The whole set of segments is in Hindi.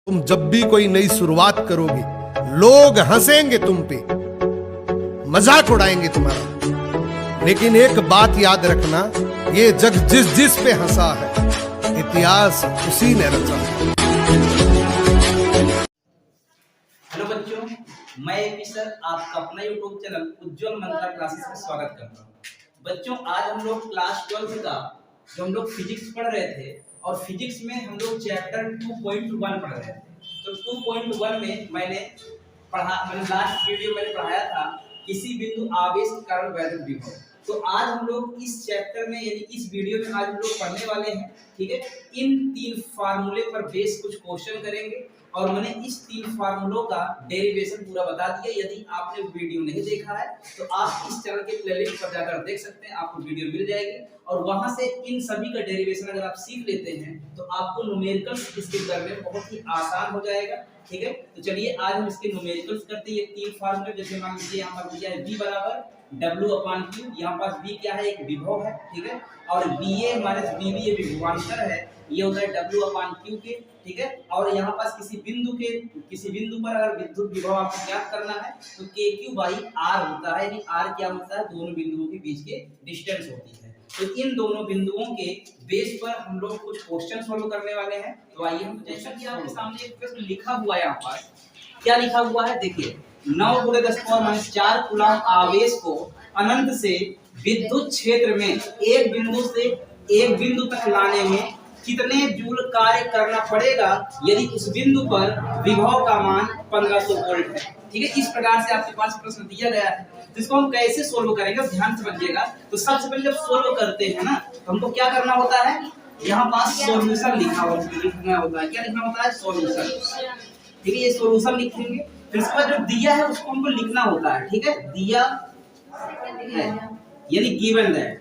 तुम जब भी कोई नई शुरुआत करोगे, लोग हंसेंगे तुम पे, मजाक उड़ाएंगे तुम्हारा, लेकिन एक बात याद रखना, ये जग जिस जिस पे हंसा है, इतिहास उसी ने रचा है। हेलो बच्चों, मैं एपी सर आपका अपना यूट्यूब चैनल उज्जवल मंत्रा क्लासेस में स्वागत करता हूँ। बच्चों, आज हम लोग क्लास 12 का जो हम लोग फिजिक्स पढ़ रहे थे और फिजिक्स में हम लोग चैप्टर 2.1 पढ़ रहे थे। तो 2.1 में मैंने लास्ट वीडियो में पढ़ाया था किसी बिंदु आवेश के कारण वैद्युत विभव। तो आज हम लोग इस चैप्टर में यानी इस वीडियो में आज हम लोग पढ़ने वाले हैं, ठीक है। इन तीन फार्मूले पर बेस कुछ क्वेश्चन करेंगे और मैंने इस तीन फार्मूलों का डेरिवेशन पूरा बता दिया। यदि आपने वीडियो नहीं देखा है तो आप इस चैनल के प्लेलिस्ट पर जाकर देख सकते हैं, आपको वीडियो मिल जाएगी और वहां से इन सभी का डेरिवेशन अगर आप सीख लेते हैं तो आपको न्यूमेरिकल्स इसके करने में बहुत ही आसान हो जाएगा, ठीक है। तो चलिए आज हम इसके न्यूमेरिकल्स करते हैं। ये तीन फार्मूले जैसे मान लीजिए यहाँ पर दिया है V बराबर W/Q, यहाँ पास V क्या है, एक विभव है, ठीक है। और VA माइनस BB ये विभवांतर है, ये होता है W/Q के, ठीक है। और यहाँ पास किसी बिंदु पर अगर विद्युत विभव आपको ज्ञात करना है तो KQ/R होता है, यानी R क्या होता है, दोनों बिंदुओं के बीच के डिस्टेंस होती है। तो इन दोनों बिंदुओं के बेस पर हम लोग कुछ क्वेश्चन सॉल्व करने वाले हैं। तो आइए हम, जैसा कि आपके सामने एक प्रश्न लिखा हुआ है, यहाँ पर क्या लिखा हुआ है देखिए, 9×10⁻⁴ कूलम आवेश को अनंत से विद्युत क्षेत्र में एक बिंदु से एक बिंदु तक लाने में कितने जूल कार्य करना पड़ेगा यदि उस बिंदु पर विभव का मान 1500 वोल्ट है, ठीक है। इस प्रकार से आपके पास प्रश्न दिया गया है। तो इसको हम कैसे सोल्व करेंगे, ध्यान से समझिएगा। तो सबसे पहले जब सोल्व करते हैं ना तो हमको क्या करना होता है, यहाँ पास सॉल्यूशन लिखना होता है। क्या लिखना होता है, सॉल्यूशन, ठीक है। ये सॉल्यूशन लिखेंगे, फिर इसके बाद जो दिया है उसको हमको लिखना होता है, ठीक है। दिया है यानी गिवन दैट,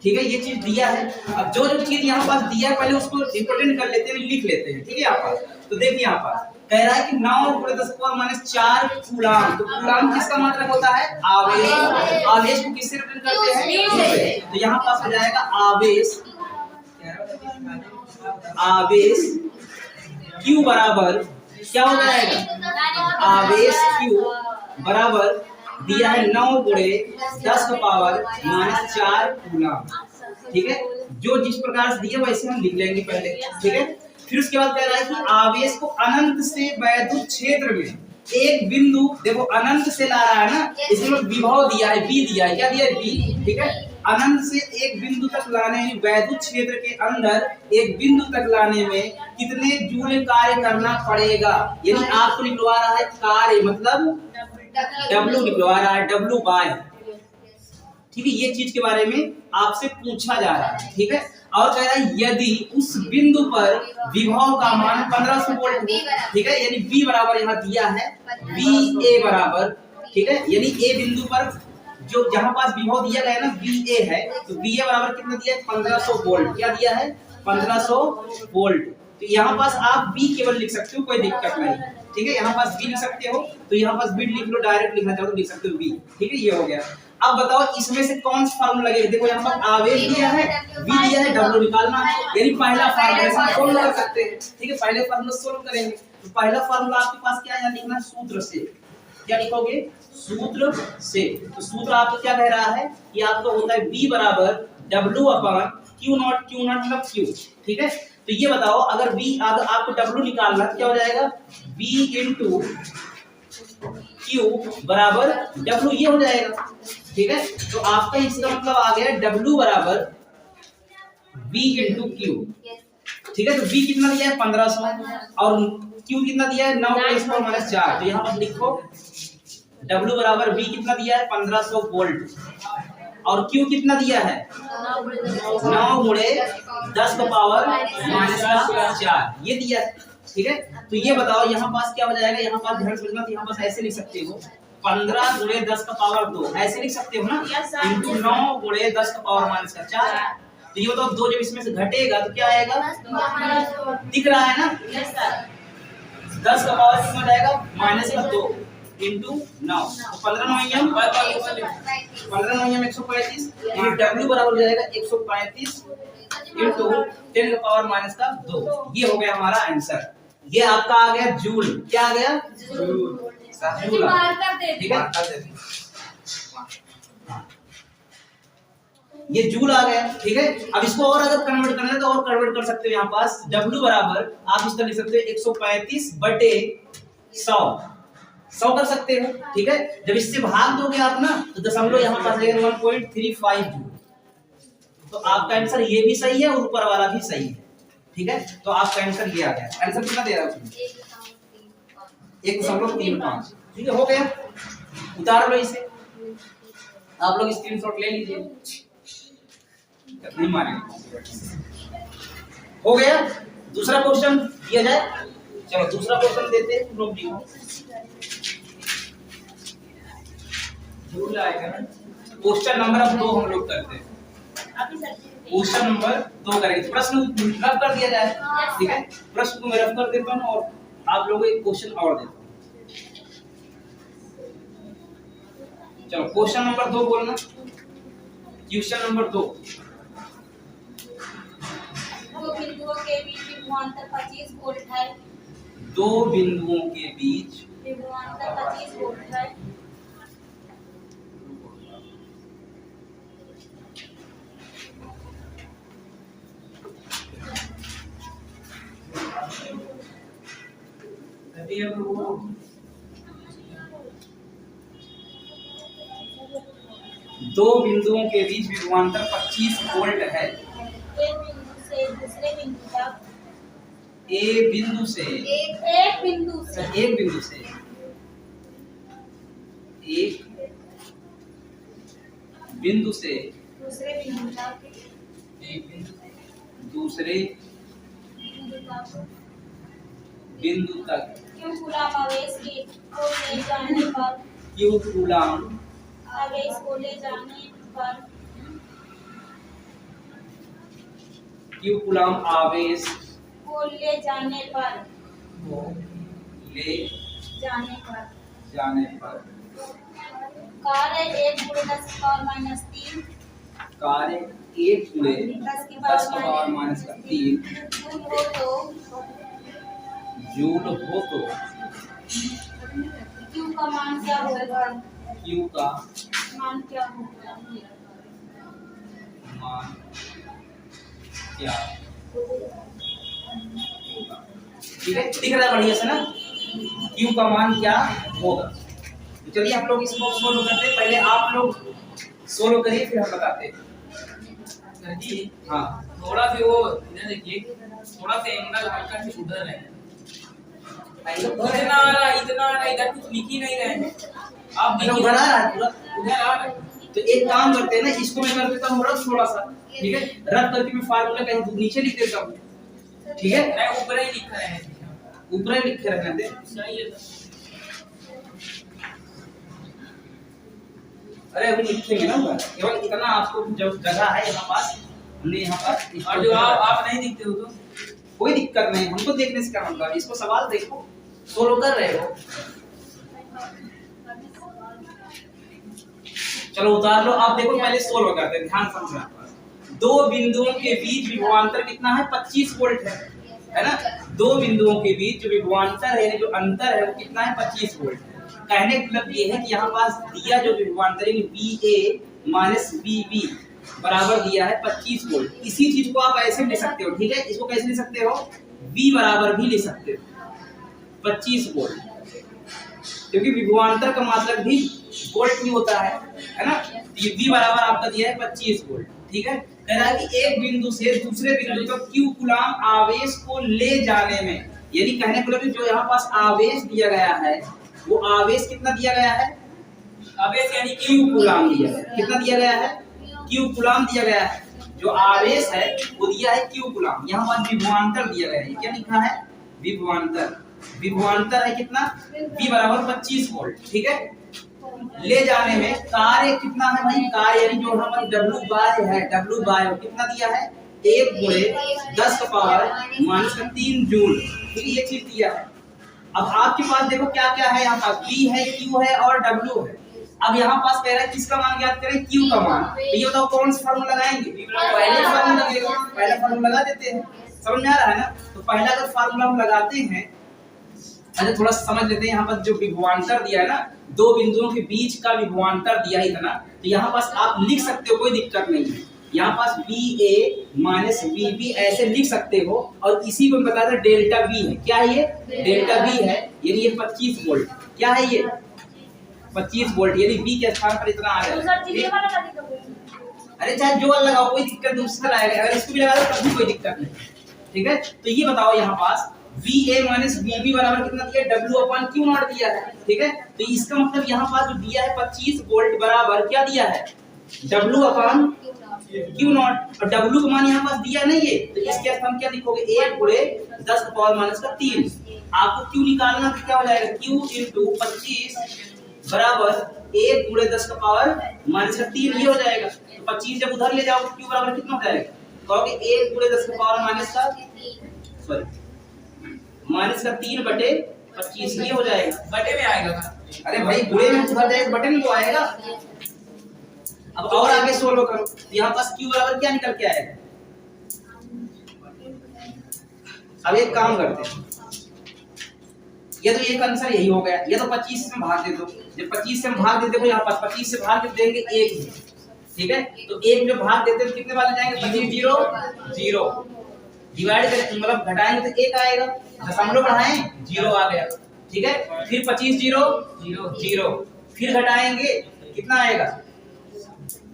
ठीक है, ये चीज दिया है। अब जो जो चीज यहाँ पास दिया है पहले उसको इंपोर्टेंट कर लेते हैं, लिख लेते हैं, ठीक है। यहाँ पास तो देखिए, यहाँ पास कह रहा है कि 9×10⁻⁴ कूलम। तो कूलम किसका मात्रक होता है, आवेश। आवेश को किससे रिप्रेजेंट करते हैं, तो यहाँ पास हो जाएगा आवेश Q बराबर क्या हो जाएगा, आवेश Q बराबर दिया है 9×10⁻⁴ कूलम, ठीक है। जो जिस प्रकार से दिया वैसे हम लिख लेंगे पहले, ठीक है। फिर उसके बाद कह रहा है कि आवेश को अनंत से वैद्युत क्षेत्र में एक बिंदु, देखो अनंत से ला रहा है ना, इसमें विभव दिया है, V दिया है, क्या दिया है, V, ठीक है। अनंत से एक बिंदु तक लाने में, वैद्युत क्षेत्र के अंदर एक बिंदु तक लाने में कितने जूल कार्य करना पड़ेगा, यानी आपको निकलवा रहा है कार्य, मतलब W निकलवा रहा है, W बाय, ठीक है। ये चीज के बारे में आपसे पूछा जा रहा है, ठीक है। और कह रहा है यदि उस बिंदु पर विभव का मान 1500 वोल्ट, ठीक है, यानी V बराबर यहाँ दिया है VA बराबर, ठीक है, यानी A बिंदु पर जो जहां पास विभव दिया गया है ना, VA है, तो VA बराबर कितना दिया है, 1500 वोल्ट। क्या दिया है, 1500 वोल्ट। तो यहाँ पास आप B केवल लिख सकते हो, कोई दिक्कत नहीं, ठीक है। यहाँ पास B लिख सकते हो, तो यहाँ पास B लिख लो, डायरेक्ट लिखना चाहो तो लिख सकते हो B, ठीक है। ये हो गया। अब बताओ इसमें से कौन सा फार्मूला लगेगा, देखो यहाँ पर आवेश दिया है, V दिया है, W निकालना है, यानी पहला फार्मूला सोल्व कर सकते हैं, ठीक है। पहले फार्मूला सोल्व करेंगे। तो पहला फार्मूला आपके पास क्या है, लिखना सूत्र से। क्या लिखोगे, सूत्र से। तो सूत्र आपको क्या कह रहा है कि आपका होता है V बराबर W/Q0, Q0 मतलब Q, ठीक है। तो ये बताओ अगर V, अगर आपको W निकालना तो क्या हो जाएगा, V × Q बराबर W, ये हो जाएगा, ठीक है। तो आपका इसका मतलब आ गया W बराबर V × Q, ठीक है। तो V कितना दिया है, 1500, और Q कितना दिया है, 9×10⁻⁴। तो यहाँ पर लिखो W बराबर V कितना दिया है, 1500 वोल्ट, और Q कितना दिया है, 9×10⁻⁴ ये दिया है, ठीक है। तो ये बताओ यहाँ पास क्या हो जाएगा, यहाँ पास ध्यान समझना, तो यहाँ पास ऐसे लिख सकते हो 15×10⁻², ऐसे लिख सकते हो ना, इंटू 9×10⁻⁴। तो ये बताओ दो जब इसमें से घटेगा तो क्या आएगा, दिख रहा है ना, 10 का पावर कितना जाएगा, -2 इंटू 9, तो 15×9 135, W बराबर हो जाएगा 135 इंटू 10⁻²। ये हो गया हमारा आंसर, ये आपका आ गया जूल। क्या आ गया? जूल। जूल आ गया। मार्कर दे ठीक है, ये जूल आ गया। ठीक है, अब इसको और अगर कन्वर्ट करना है तो और कन्वर्ट कर सकते हो। यहाँ पास W बराबर आप इसका लिख सकते हो 135 बटे 100 कर सकते हो। ठीक है, जब इससे भाग दोगे आप ना तो दशमलव यहाँ पास आएगा 1.35 जूल। तो आपका आंसर ये भी सही है और ऊपर वाला भी सही है। ठीक है, तो आपका आंसर ये आ गया। आंसर कितना दे रहा है? 1.35। ठीक है, हो गया। उतार लो इसे, आप लोग स्क्रीनशॉट ले लीजिए। नहीं मारेंगे। हो गया। दूसरा क्वेश्चन दिया जाए। चलो दूसरा क्वेश्चन देते हैं, तुम लोग लिखो। क्वेश्चन नंबर अब 2 हम लोग करते हैं। क्वेश्चन नंबर 2 करेंगे। प्रश्न रफ कर दिया जाए। ठीक है, प्रश्न को मैं रफ कर देता हूँ और आप लोगों को एक क्वेश्चन और देता हूँ। चलो क्वेश्चन नंबर 2 बोलना। Question number 2। दो बिंदुओं के बीच विभवांतर 25 वोल्ट है। दो बिंदुओं के बीच विभवांतर 25 वोल्ट है। दो बिंदुओं के बीच विभवांतर 25 वोल्ट है। एक बिंदु से दूसरे बिंदु तक। एक बिंदु से एक बिंदु से एक बिंदु से एक बिंदु से दूसरे बिंदु तक। दूसरे बिंदु तक बिंदु तक क्यों कूलाम आवेश को ले जाने पर क्यू कूलाम आवेश को ले जाने पर क्यू कूलाम आवेश को ले जाने पर ले जाने पर कार्य 1 × 10⁻³ कार्य 1 गुणे 10 की 10⁻³ जूल हो तो जूल हो तो Q का मान क्या होगा? क्यू का मान क्या होगा? मान क्या? ठीक है, दिख रहा है बढ़िया से ना? क्यू का मान क्या होगा? तो चलिए हम लोग इसको सोल्व करते हैं। पहले आप लोग सोल्व करिए फिर हम बताते हैं। हाँ, थोड़ा सा वो इधर देखिए, थोड़ा सा एंगल हल्का से उधर है। इतना आ रहा इधर कुछ लिख ही नहीं रहे हैं। आप मतलब बना रहा है पूरा। उधर आ रहा है। तो एक काम करते हैं ना, इसको मैं कर देता हूँ रफ थोड़ा सा। ठीक है, रफ करके मैं फार्मूला कहीं नीचे लिख देता हूँ। ठीक है, मैं ऊपर ही लिख रहे हैं। ऊपर ही लिख के रखना दे। सही है। अरे अभी लिखेंगे ना ऊपर, केवल इतना आपको जो जगह है यहाँ पास, हमने यहाँ पास। और जो आप नहीं दिखते हो तो कोई दिक्कत नहीं, हमको देखने से क्या मतलब। इसको सवाल देखो, सोल्व कर रहे हो। चलो उतार लो। आप देखो पहले सोल्व करते हैं, ध्यान समझना। दो बिंदुओं के बीच विभवांतर कितना है? 25 वोल्ट है ना? दो बिंदुओं के बीच जो विभवांतर है, जो अंतर है वो कितना है? 25 वोल्ट है। कहने का मतलब ये है कि यहाँ पास दिया जो विभवांतर VA माइनस VB बराबर दिया है 25 वोल्ट। इसी चीज को आप ऐसे लिख सकते हो। ठीक है, इसको कैसे लिख सकते हो? V बराबर भी लिख सकते हो 25 वोल्ट, क्योंकि विभवांतर का मतलब भी वोल्ट ही होता है ना? ये V बराबर आपका दिया है 25 वोल्ट। ठीक है, कह रहा है कि एक बिंदु से दूसरे बिंदु तक क्यू कूलाम आवेश को ले जाने में, यानी कहने का मतलब जो यहाँ पास आवेश दिया गया है वो आवेश कितना दिया गया है? आवेश यानी कि क्यू कूलाम दिया है। कितना दिया गया है? क्यू कूलाम दिया गया है। जो आवेश है वो दिया है क्यू कूलाम। यहाँ पास विभवांतर दिया गया है। क्या लिखा है? विभवांतर। विभवांतर है कितना? V बराबर 25 वोल्ट। ठीक है, ले जाने में कार्य कितना है भाई? कार्य यानी जो यहाँ पर W बाय है, W बाय कितना दिया है? 1 × 10⁻³ जूल। ठीक है, ये चीज दिया है। अब आपके पास देखो क्या क्या है यहाँ पास? V है, Q है और W है। अब यहाँ पास कह रहा है किसका मान ज्ञात करें? Q का मान। तो ये बताओ कौन सा फार्मूला लगाएंगे? पहले फार्मूला लगेगा, पहला फार्मूला लगा देते हैं। समझ में आ रहा है ना? तो पहला अगर फार्मूला हम लगाते हैं अच्छा थोड़ा समझ लेते हैं, यहाँ पर जो विभवांतर दिया है ना, दो बिंदुओं के बीच का विभवांतर दिया है इतना, तो यहाँ पास आप लिख सकते हो, कोई दिक्कत नहीं है। यहाँ पास BA माइनस BB ऐसे लिख सकते हो, और इसी को बताया था डेल्टा B है। क्या है ये? डेल्टा B है, यानी ये 25 वोल्ट। क्या है ये? 25 वोल्ट, यानी B के स्थान पर इतना आ जाएगा। अरे चाहे जो वाला लगाओ, कोई दिक्कत नहीं, उसका आएगा। अगर इसको भी लगा दो तब भी कोई दिक्कत नहीं, ठीक है। तो ये बताओ यहाँ पास VA माइनस BB बराबर कितना दिया है? W/Q0 दिया है, ठीक है। तो इसका मतलब यहाँ पास जो दिया है 25 वोल्ट बराबर क्या दिया है? W/Q0। और W का मान यहाँ पास दिया नहीं है, तो इसके अर्थ हम क्या लिखोगे? 1 गुणे 10 का पावर माइनस का 3। आपको Q निकालना तो क्या हो जाएगा? Q × 25 बराबर 1 गुणे 10 का पावर माइनस का 3 ये हो जाएगा। तो 25 जब उधर ले जाओगे Q बराबर कितना हो जाएगा? कहोगे 1 गुणे 10 का पावर माइनस का 3/25 ये हो जाएगा। बटे में आएगा। अरे भाई गुणे में उधर जाएगा, बटे में तो आएगा। अब और आगे सोल्व करो, यहाँ पास Q बराबर क्या निकल के आएगा? अब एक काम करते हैं, ये तो एक आंसर यही हो गया। ये तो 25 से भाग दे दो, जब 25 से भाग देते हो यहाँ पास 25 से भाग देंगे 1, ठीक है। तो 1 में भाग देते हैं तो कितने वाले जाएंगे? 25 0 डिवाइड करें, मतलब घटाएंगे तो 1 आएगा, दशमलव बढ़ाएं 0 आ गया, ठीक है। फिर 25 0 फिर घटाएंगे कितना आएगा?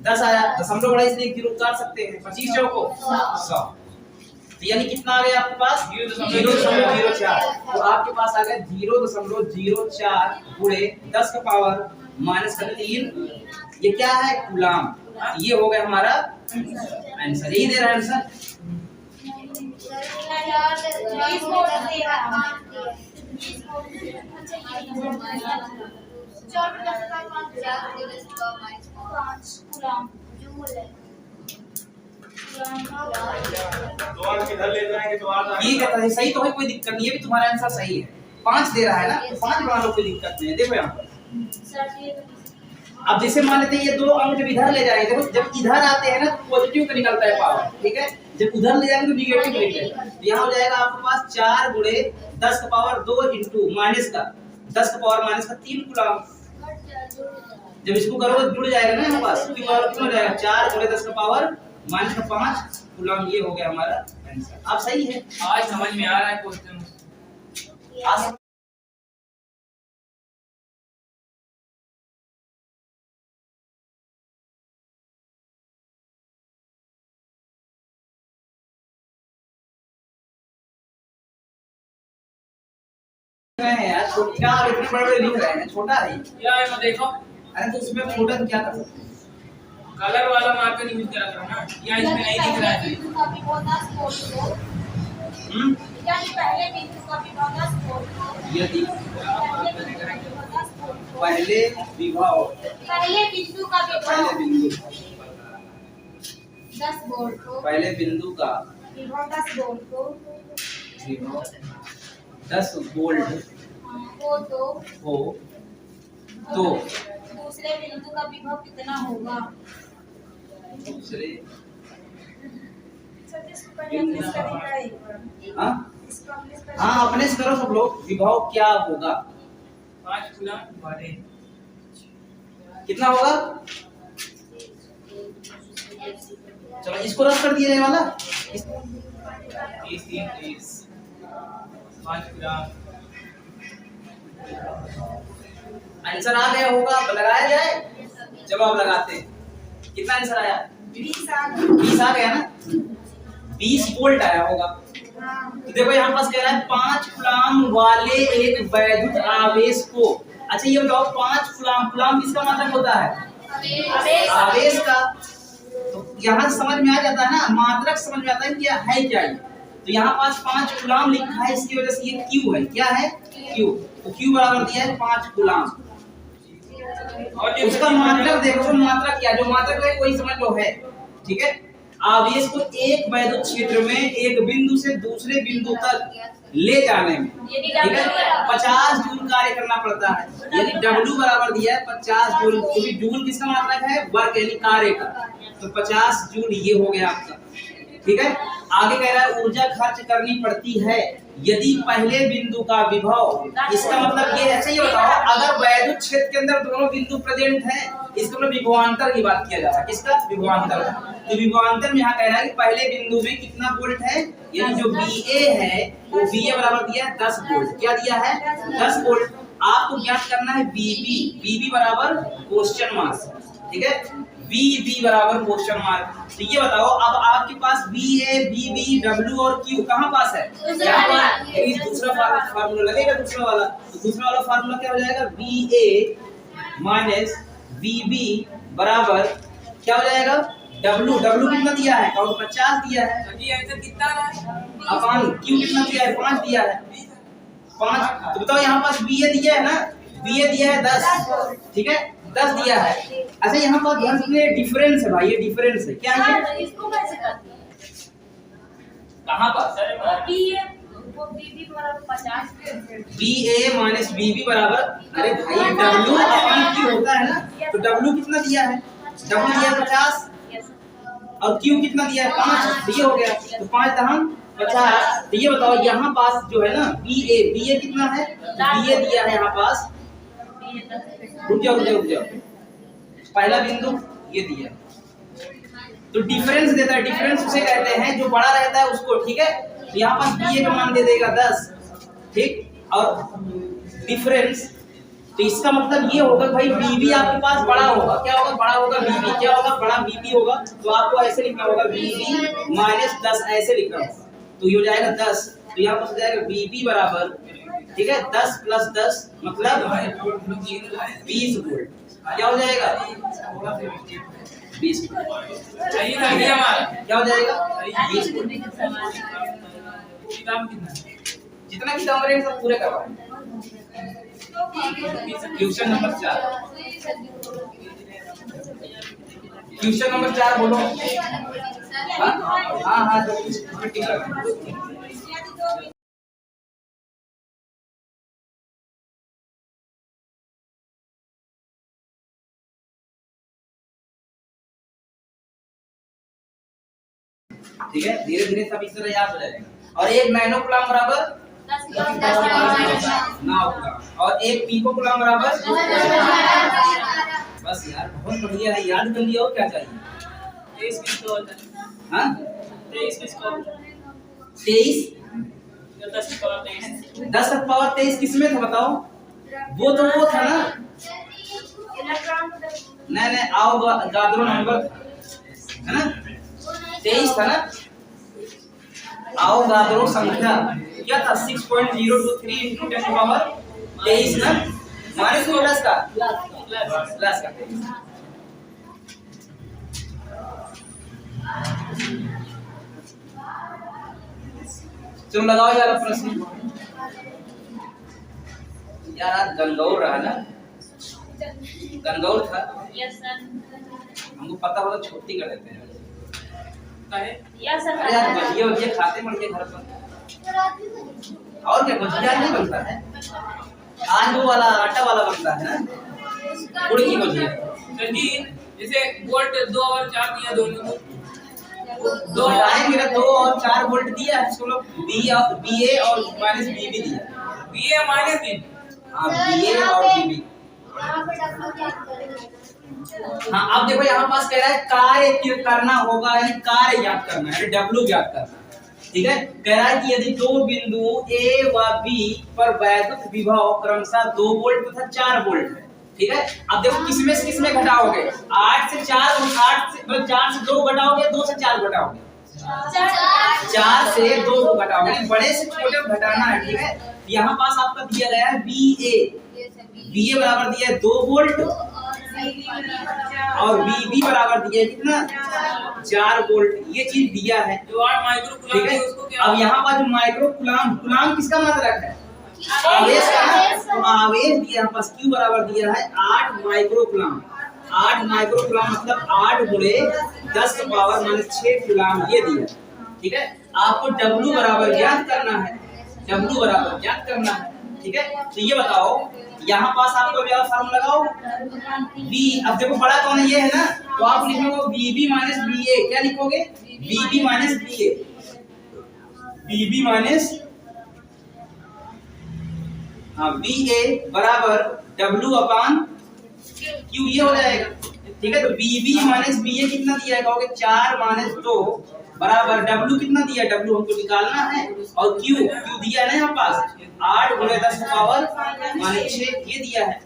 10 आया, दशमलव बढ़ा इसलिए 0 उतार सकते हैं। 25 चौको 100, तो यानी कितना आ गया आपके पास? 0.04। तो आपके पास आ गया 0.04 गुणे 10 का पावर माइनस का 3। ये क्या है? कूलाम। ये हो गया हमारा आंसर, यही दे रहा है आंसर। ये कहता है सही तो है, कोई दिक्कत नहीं है, भी तुम्हारा आंसर सही है। 5 दे रहा है ना, तो 5 बना लो, कोई दिक्कत नहीं है। देखो यहाँ पर अब जैसे मान लेते हैं ये 2 अंक जब इधर ले जाएंगे, देखो जब इधर आते हैं ना तो पॉजिटिव का निकलता है पावर, ठीक है। जब उधर ले जाएंगे तो निगेटिव निकलेगा। तो यहाँ हो जाएगा आपके पास 4 गुणे 10 का पावर 2 इंटू माइनस का 10 का पावर माइनस का 3 कूलम। जब इसको करोगे जुड़ जाएगा ना, यहाँ पास कितना हो जाएगा? 4 गुणे 10 का पावर माइनस का 5 कूलम। ये हो गया हमारा आंसर। आप सही है, आज समझ में आ रहा है क्वेश्चन। आज है यार, तो क्या आप इतने बड़े लिख रहे हैं? छोटा है क्या है? मैं देखो, अरे तो उसमें छोटा तो क्या कर सकते हैं? कलर वाला मार्कर यूज करा करो ना, या इसमें नहीं दिख रहा है। यानी पहले बिंदु का विभव 10 वोल्ट। यदि पहले विभव पहले बिंदु का पहले बिंदु 10 वोल्ट को पहले बिंदु का विभव 10 वोल्ट को विभव 10 वोल्ट हो तो दूसरे बिंदु का विभव कितना होगा? दूसरे हाँ हाँ अपने से करो सब लोग। विभव क्या होगा? 5 कूलम बटे कितना होगा? चलो इसको रद्द कर दिया जाए वाला। 30 5 कूलम। आंसर आ गया होगा, अब लगाया जाए। जवाब लगाते हैं, कितना आंसर आया? 20 आ गया ना, 20 वोल्ट आया होगा। तो देखो यहाँ पास कह रहा है 5 कूलम वाले एक वैद्युत आवेश को। अच्छा ये बताओ 5 कूलम, कूलम किसका मात्रक होता है? आवेश का। तो यहाँ समझ में आ जाता है ना, मात्रक समझ में आता है क्या है क्या ये। तो यहाँ पास 5 कूलम लिखा है, इसकी वजह से ये Q है। क्या है? Q। तो Q बराबर दिया है 5 कूलम। और उसका मात्रक देखो, मात्रक क्या, जो मात्रक है वही समझ लो है, ठीक है। आवेश को एक वैद्युत क्षेत्र में एक बिंदु से दूसरे बिंदु तक ले जाने में, ठीक है, 50 जूल कार्य करना पड़ता है। यदि W बराबर दिया है 50 जूल, क्योंकि जूल किसका मात्रक है? वर्ग यानी कार्य का। तो 50 जूल ये हो गया आपका, ठीक है। आगे कह रहा है ऊर्जा खर्च करनी पड़ती है यदि पहले बिंदु का विभव, इसका मतलब ये है, अच्छा ये बताओ अगर वैद्युत क्षेत्र के अंदर दोनों बिंदु प्रेजेंट हैं, इसका मतलब विभवांतर की बात किया जा रहा है। किसका? विभवांतर। तो विभवांतर में यहाँ कह रहा है कि पहले बिंदु में कितना वोल्ट है, यानी जो VA है वो VA बराबर दिया है 10 वोल्ट। क्या दिया है? 10 वोल्ट। आपको ज्ञात करना है VB बराबर क्वेश्चन मार्क, ठीक है, VB बराबर क्वेश्चन मार्क। तो ये बताओ अब आपके पास VA, VB, W और Q कहाँ पास है? यहाँ पर। ये दूसरा फार्मूला लगेगा, दूसरा वाला। तो दूसरा वाला फार्मूला क्या हो जाएगा? VA माइनस VB बराबर क्या हो जाएगा? W कितना दिया है? 50 दिया है। कितना रहा है? अपन Q कितना दिया है? 5 दिया है। 5। तो बताओ यहाँ पास VA दिया है ना, VA दिया है 10, ठीक है, 10 दिया है। अच्छा यहाँ पर ध्यान से डिफरेंस है भाई, ये डिफरेंस है। क्या है? इसको कैसे करते हैं? कहाँ पर? VA माइनस VB बराबर, अरे भाई W अपन Q होता है ना, तो W कितना दिया है? W दिया 50 और Q कितना दिया है? 5। ये हो गया, तो 5 दहम 50। तो ये बताओ यहाँ पास जो है ना VA कितना है? VA दिया है यहाँ पास, रुक जाओ, पहला बिंदु ये दिया, तो डिफरेंस देता है। डिफरेंस उसे कहते हैं जो बड़ा रहता है उसको, ठीक है। तो यहाँ पास VA का मान दे देगा 10, ठीक, और डिफरेंस, तो इसका मतलब ये होगा भाई VB आपके पास बड़ा होगा। क्या होगा? बड़ा होगा VB। क्या होगा? बड़ा VB होगा। तो आपको ऐसे लिखना होगा VB माइनस 10, ऐसे लिखना होगा। तो ये हो जाएगा 10, तो यहाँ पर हो जाएगा VB बराबर, ठीक है, 10 प्लस 10 मतलब 20 वोल्ट। क्या हो जाएगा? 20 वोल्ट। सही था ये हमारा। क्या हो जाएगा? 20 वोल्ट। किताब कितना? जितना की दाम रेट सब पूरे करवाएं। क्वेश्चन नंबर 4, क्वेश्चन नंबर 4 बोलो। हाँ ठीक है। ठीक है, धीरे धीरे सब इस तरह याद हो जाएगा। और एक नैनो कूलम बराबर 9 कूलम और एक पिको कूलम बराबर। बस यार बहुत बढ़िया है, याद कर लिया। और क्या चाहिए? 23 किसको होता है? हाँ 23 किसको? 23 10 की पावर 23। 10 की पावर 23 किसमें था बताओ? वो तो वो था ना, नहीं आओ गादरो नंबर है ना, 23 था ना। आओ गादरो संख्या क्या था? 6.023 into 10 की पावर 23 ना, माइनस को प्लस का प्लस का। चलो लगाओ यार प्रश्न। यार आज गंगौर रहा ना, गंगौर था। Yes sir. हमको पता होगा छुट्टी कर देते हैं। Yes sir. अरे यार भजिया खाते बढ़िया घर पर, और क्या भजिया नहीं बनता है, आलू वाला आटा वाला बनता है ना, गुड़ की भजिया। सर जी जैसे वोल्ट 2 और 4 दिया, दोनों 2 आए मेरा 2 और 4 वोल्ट दिया है, इसको लोग BA और माइनस BB दिया। BA minus B। हाँ BA और BB। हाँ अब देखो यहाँ पास कह रहा है कार्य करना होगा, यानी कार्य याद करना है, W याद करना है, ठीक है। कह रहा है कि यदि दो बिंदु A व B पर वैद्युत विभव क्रमशः 2 वोल्ट तथा 4 वोल्ट है, ठीक है। अब देखो किसमें से किसमें घटाओगे? 8 से 4, 8 से मतलब 4 से 2 घटाओगे, 2 से 4 घटाओगे, 4 से 2 को घटाओगे, बड़े से छोटे को घटाना है, ठीक है। यहाँ पास आपका दिया गया है BA बराबर दिया है 2 वोल्ट और BB बराबर दिया है कितना? 4 वोल्ट। ये चीज दिया है जो 8 माइक्रो कूलम है उसको क्या? अब यहाँ पर जो माइक्रो कूलम किसका मात्रक है? आवेश का। तो आवेश दिया यहाँ पास Q बराबर दिया है 8 माइक्रो कूलम। 8 माइक्रो कूलम मतलब 8 गुणे 10 की पावर -6 कूलम ये दिया, ठीक है। आपको W बराबर ज्ञात करना है, W बराबर ज्ञात करना है, ठीक है। तो ये बताओ यहाँ पास आपको क्या फार्मूला लगाओ? B। अब देखो बड़ा कौन है? ये है ना, तो आप लिखोगे BB माइनस BA। क्या लिखोगे? BB minus BA, BB minus हाँ बी ए बराबर डब्ल्यू अपान क्यू, ये हो जाएगा। ठीक है, तो बी बी माइनस बी ए कितना दिया है, कहोगे 4 माइनस 2 बराबर डब्ल्यू कितना दिया है, डब्ल्यू हमको निकालना है, और क्यू क्यू दिया है ना यहाँ पास 8 गुणे 10 पावर माइनस 6 ये दिया है।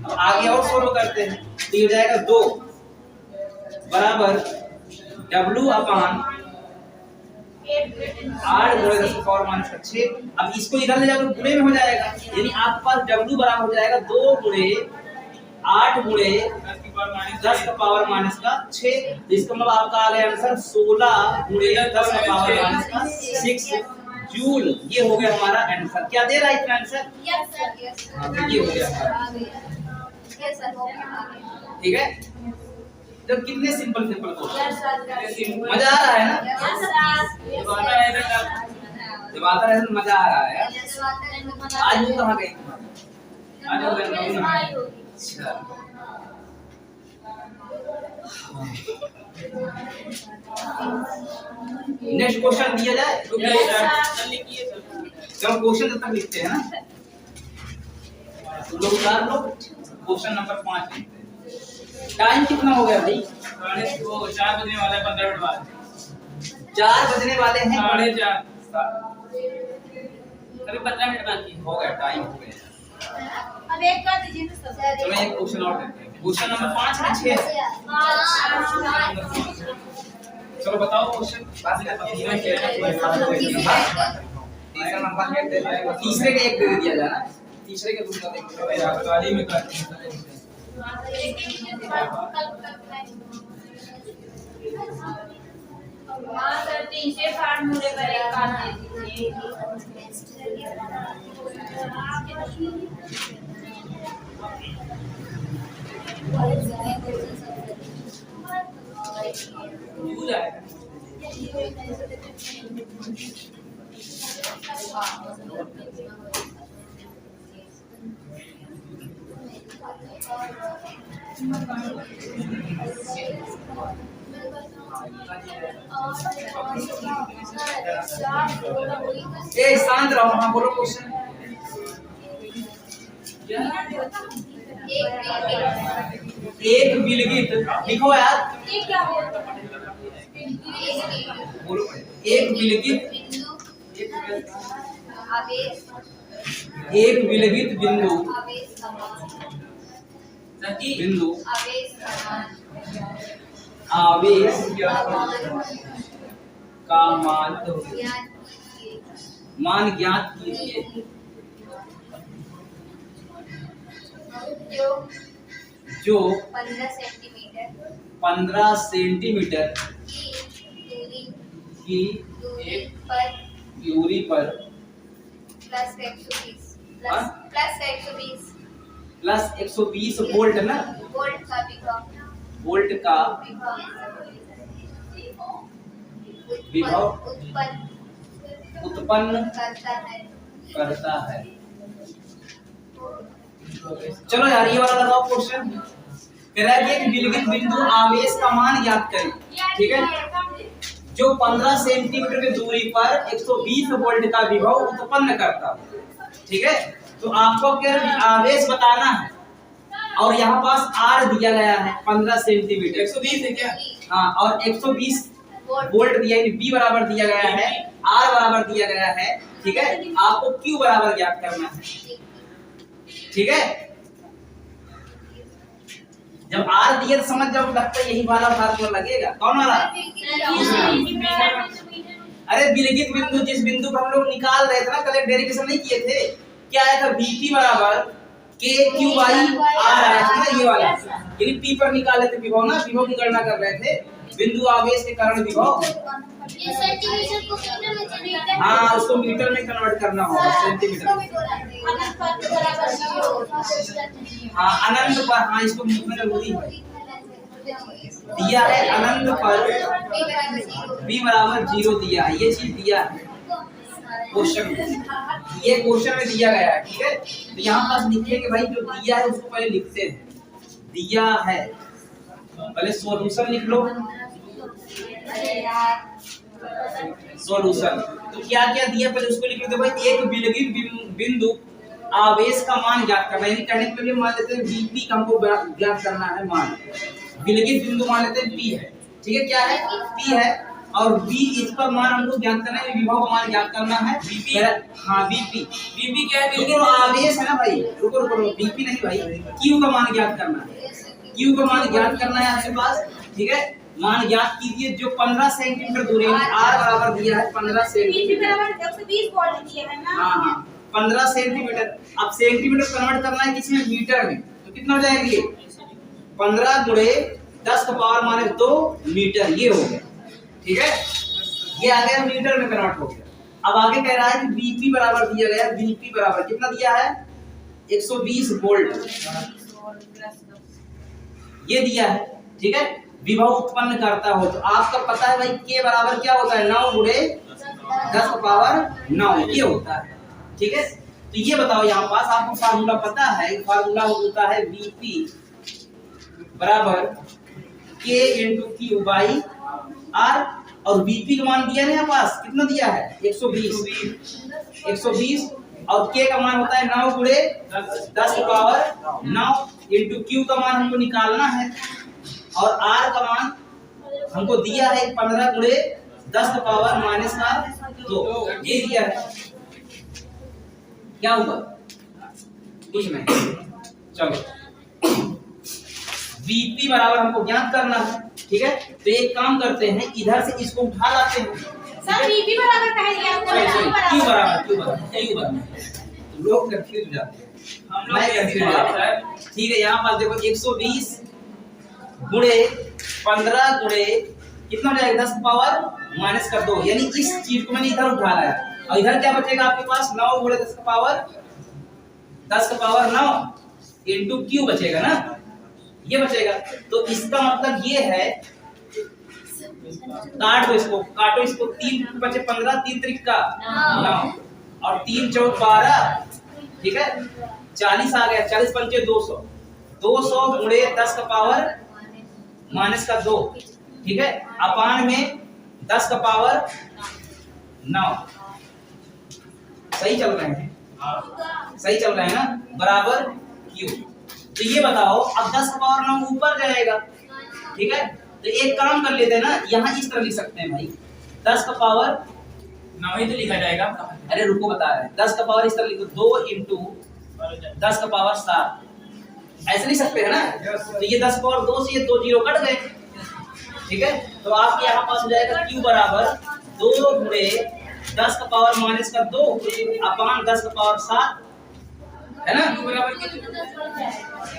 अब आगे और सोल्व करते हैं, तो ये हो जाएगा 2 बराबर डब्ल्यू अपान 8 गुणे 10 पावर माइनस 6। अब इसको इधर ले जाकर गुणे में हो जाएगा, यानी आपके पास डब्ल्यू बराबर हो जाएगा 2 गुणे 8 गुणे 10 का पावर माइनस का 6। तो इसका मतलब आपका आ गया आंसर 16 गुणे 10 का पावर माइनस का 6 जूल। ये हो गया हमारा आंसर। क्या दे रहा है इसका आंसर? यस सर, यस हाँ, तो ये हो गया हमारा। यस सर, हो गया। ठीक है, तो कितने simple simple question, yes sir, मजा आ रहा है ना? यस सर, जब आता है तो जब आता है तो मजा आ रहा है। यस सर, आज वो कहाँ गई तुम्हारी? आज वो गई नहीं। अच्छा, नेक्स्ट क्वेश्चन दिया जाए। चलो क्वेश्चन तब तक लिखते हैं ना, तुम लोग उतार लो। क्वेश्चन नंबर 5 लिखते हैं। टाइम कितना हो गया भाई? 4 बजने वाला है, 15 मिनट बाद 4 बजने वाले हैं। 4:30 अभी 15 मिनट बाकी है। हो गया, टाइम हो गया। अब एक कर दीजिए ना सर। चलो एक क्वेश्चन और देते हैं। क्वेश्चन नंबर 5 है 6 है। चलो बताओ क्वेश्चन। तीसरा नंबर है, तीसरे के एक दे दिया जाना, तीसरे के दूसरा देखो गाड़ी में कर हाँ सर, 3 से 8 मुझे पर एक काट दीजिए। भूल आएगा। ए शांत रहो। हाँ बोलो क्वेश्चन। एक विलगित लिखो यार, ये क्या है? बोलो। एक विलगित, आवेश, एक विलगित बिंदु, आवेश समान, बिंदु आवेश समान, आवेश का मान ज्ञात कीजिए जो 15 सेंटीमीटर की दूरी पर प्लस 120 वोल्ट ना, वोल्ट का विभव उत्पन्न करता है। चलो यार ये वाला लगाओ क्वेश्चन। कह रहा है कि एक विलगित बिंदु आवेश का मान ज्ञात करें। ठीक है, जो 15 सेंटीमीटर की दूरी पर 120 वोल्ट का विभव उत्पन्न करता है। ठीक है, तो आपको क्या आवेश बताना है, और यहाँ पास आर दिया गया है 15 सेंटीमीटर, 120 है क्या? हाँ, और 120 वोल्ट दिया है, बी बराबर दिया गया है, आर बराबर दिया गया है। ठीक है, आपको क्यू बराबर ज्ञात करना है। ठीक है, जब आर दिए तो समझ जाओ, लगता है यही वाला फार्मूला लगेगा। कौन वाला? अरे विलगित बिंदु, जिस बिंदु पर हम लोग निकाल रहे थे ना, कल डेरिवेशन नहीं किए थे, क्या आया था? Vp बराबर के क्यू बाई आर आया था ना, ये वाला। यानी पी पर निकाल लेते विभव ना, विभव की गणना कर रहे थे, बिंदु आवेश के कारण विभव। ये सेंटीमीटर को मीटर में चलेगा। हाँ, उसको मीटर में कन्वर्ट करना होगा, सेंटीमीटर। हाँ, अनंत पर, हाँ इसको लिखना जरूरी है। दिया है अनंत पर b बराबर 0 दिया है, ये चीज दिया है क्वेश्चन में, ये क्वेश्चन में दिया गया है। ठीक है, तो यहाँ पास लिखिए कि भाई जो दिया है उसको पहले लिखते हैं। दिया है, पहले सॉल्यूशन लिख लो। सॉल्यूशन तो क्या क्या दिया पहले उसको लिख लो। भाई एक विलगित बिंदु आवेश का मान ज्ञात करना है। यानी कहने के लिए मान लेते हैं Vp का हमको ज्ञात करना है मान, विलगित बिंदु मान लेते हैं P है, ठीक है, क्या है P है, और V इस पर मान हमको ज्ञात करना है, विभव का मान ज्ञात करना है Vp। हाँ Vp क्या है? रुको आवेश है ना भाई, रुको Vp नहीं भाई, Q का मान ज्ञात करना है, Q का मान ज्ञात करना है आपके पास, ठीक है। मान ज्ञात कीजिए जो 15 सेंटीमीटर दूरी है, R बराबर दिया है 15 सेंटीमीटर, बराबर 120 वोल्ट दिया है ना। हाँ 15 सेंटीमीटर। अब सेंटीमीटर कन्वर्ट करना है किसी में मीटर में, तो कितना हो जाएगा ये 15 गुणे 10 का पावर -2 मीटर, ये हो गया, ठीक है, ये आ गया मीटर में कन्वर्ट हो गया। अब आगे कह रहा है कि Vp बराबर दिया गया, Vp बराबर कितना दिया है 120 वोल्ट, ये दिया है, ठीक है। विभव उत्पन्न करता हो तो आपका पता है भाई K बराबर क्या होता है 9 गुणे 10 का पावर 9, ये होता है, ठीक है। तो ये बताओ यहाँ पास आपको फार्मूला पता है, फार्मूला होता है Vp बराबर K × Q बाई R, और Vp का मान दिया ना यहाँ पास कितना दिया है 120, और K का मान होता है 9 गुणे 10 का पावर 9 × Q का मान हमको निकालना है, और R का मान हमको दिया है 15 गुणे 10 का पावर -2, ये दिया है। क्या हुआ कुछ नहीं, चलो Vp बराबर हमको ज्ञात करना है, ठीक है। तो एक काम करते हैं, इधर से इसको उठा लाते हैं, सर Vp बराबर कह दिया, Q बराबर लोग कंफ्यूज हो जाते हैं, मैं कंफ्यूज हो जाता है, ठीक है। यहाँ पास देखो 120 गुणे 15 गुणे कितना हो जाएगा 10 पावर -2, यानी इस चीज को मैंने इधर उठा लाया, और इधर क्या बचेगा आपके पास 9 गुणे 10 का पावर 9 × Q बचेगा ना, ये बचेगा। तो इसका मतलब ये है, काटो इसको 3 बचे 15, 3 त्रिक का 9, और 3 चौक 12, ठीक है, 40 आ गया, 40 पंचे 200, 200 गुणे 10 का पावर -2, ठीक है, अपान में 10 का पावर 9, सही चल रहे हैं, सही चल रहे हैं ना, बराबर Q। तो ये बताओ अब 10 का पावर 9 ऊपर जाएगा, ठीक है। तो एक काम कर लेते हैं ना, यहाँ इस तरह लिख सकते हैं भाई 10 का पावर 9 ही तो लिखा जाएगा। अरे रुको बता रहे हैं, 10 का पावर इस तरह लिखो 2 × 10 का पावर 7, ऐसे लिख सकते हैं ना। तो ये 10 का पावर 2 से ये 2 जीरो कट गए, ठीक है। तो आपके यहाँ पास हो जाएगा Q बराबर 2 गुणे 10 का पावर -2 अपान 10 का पावर 7, है ना।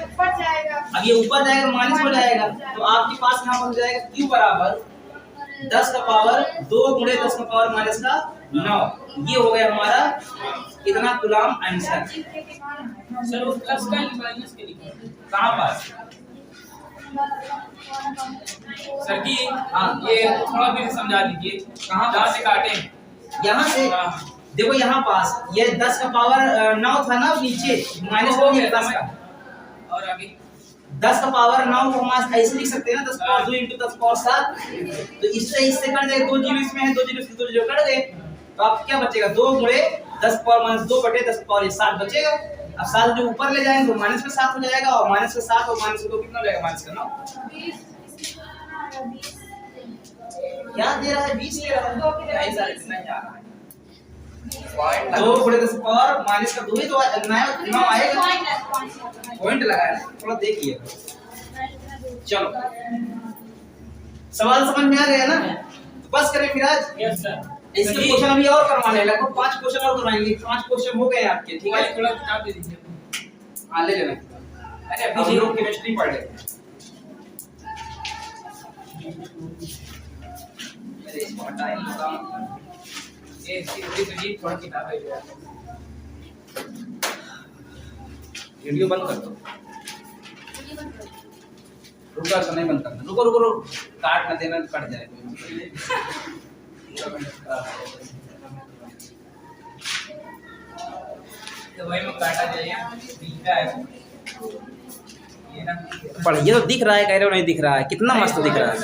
ऊपर जाएगा, अब ये ऊपर जाएगा माइनस हो जाएगा, तो आपके पास यहाँ पर हो जाएगा Q बराबर 10 का पावर 2 गुणे 10 का पावर -9, ये हो गया हमारा इतना कूलम आंसर। सर वो प्लस का माइनस के लिखा कहाँ पास सर की, हाँ ये थोड़ा फिर समझा दीजिए, कहाँ जहाँ से काटे यहाँ से देखो, यहाँ पास ये 10 का पावर 9 था ना, नीचे माइनस हो गया 10 का, और आगे 10 का पावर 9 को हम ऐसे लिख सकते हैं ना 10 का पावर 2 × 10 का पावर 7, तो इससे कट जाएगा, 2 जीरो इसमें है, 2 जीरो से 2 जीरो कट गए, तो आप क्या बचेगा 2 गुणे 10 का पावर -2 बटे 10 का पावर 7 बचेगा। अब 7 जो ऊपर ले जाएंगे तो -7 हो जाएगा, और -7 और -2 कितना हो जाएगा -9, क्या दे रहा है 20 ले रहा है, ऐसा इतना जा रहा है 2 गुणे 10 का पावर -2 ही तो 9 आएगा, पॉइंट लगाया थोड़ा देखिए। चलो सवाल समझ में आ गया ना, तो बस करें फिर आज। Yes sir. इसके क्वेश्चन अभी और करवाने हैं, लगभग 5 क्वेश्चन और करवाएंगे, 5 क्वेश्चन हो गए आपके, ठीक है। थोड़ा किताब दे दीजिए। हाँ ले लेना, अरे अभी जीरो केमिस्ट्री पढ़ ले, अरे इसको हटाएं ये थोड़ा किताब है, वीडियो बंद कर दो, रुका तो नहीं बंद करना, रुको काट ना देना, कट जाएगा। तो वही में काटा जाएगा, दिखता है ये ना, पढ़िए तो दिख रहा है, कह रहे हो नहीं दिख रहा है, कितना मस्त दिख रहा है।